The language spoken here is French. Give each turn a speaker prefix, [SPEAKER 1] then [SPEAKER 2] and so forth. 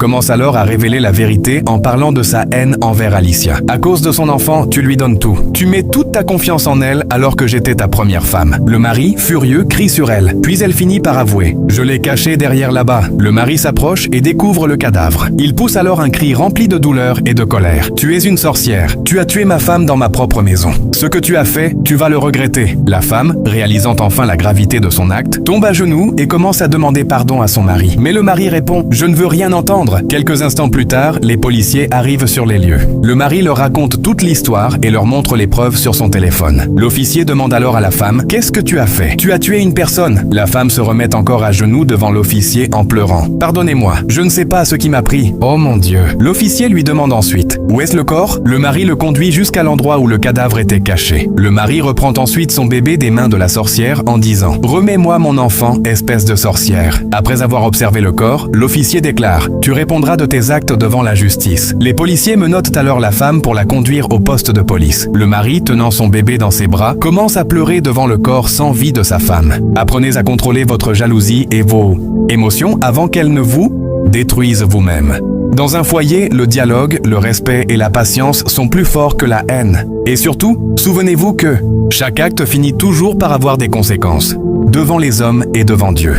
[SPEAKER 1] commence alors à révéler la vérité en parlant de sa haine envers Alicia. À cause de son enfant, tu lui donnes tout. Tu mets toute ta confiance en elle alors que j'étais ta première femme. Le mari, furieux, crie sur elle. Puis elle finit par avouer. Je l'ai cachée derrière là-bas. Le mari s'approche et découvre le cadavre. Il pousse alors un cri rempli de douleur et de colère. Tu es une sorcière. Tu as tué ma femme dans ma propre maison. Ce que tu as fait, tu vas le regretter. La femme, réalisant enfin la gravité de son acte, tombe à genoux et commence à demander pardon à son mari. Mais le mari répond « Je ne veux rien entendre ». Quelques instants plus tard, les policiers arrivent sur les lieux. Le mari leur raconte toute l'histoire et leur montre les preuves sur son téléphone. L'officier demande alors à la femme « Qu'est-ce que tu as fait ? Tu as tué une personne ». La femme se remet encore à genoux devant l'officier en pleurant. « Pardonnez-moi, je ne sais pas ce qui m'a pris. Oh mon Dieu ». L'officier lui demande ensuite « Où est-ce le corps ?» Le mari le conduit jusqu'à l'endroit où le cadavre était caché. Le mari reprend ensuite son bébé des mains de la sorcière en disant « Remets-moi mon enfant, espèce de sorcière ». Après avoir observé le corps, l'officier déclare « Tu répondras de tes actes devant la justice ». Les policiers menottent alors la femme pour la conduire au poste de police. Le mari, tenant son bébé dans ses bras, commence à pleurer devant le corps sans vie de sa femme. Apprenez à contrôler votre jalousie et vos émotions avant qu'elles ne vous détruisent vous-même. Dans un foyer, le dialogue, le respect et la patience sont plus forts que la haine. Et surtout, souvenez-vous que chaque acte finit toujours par avoir des conséquences, devant les hommes et devant Dieu.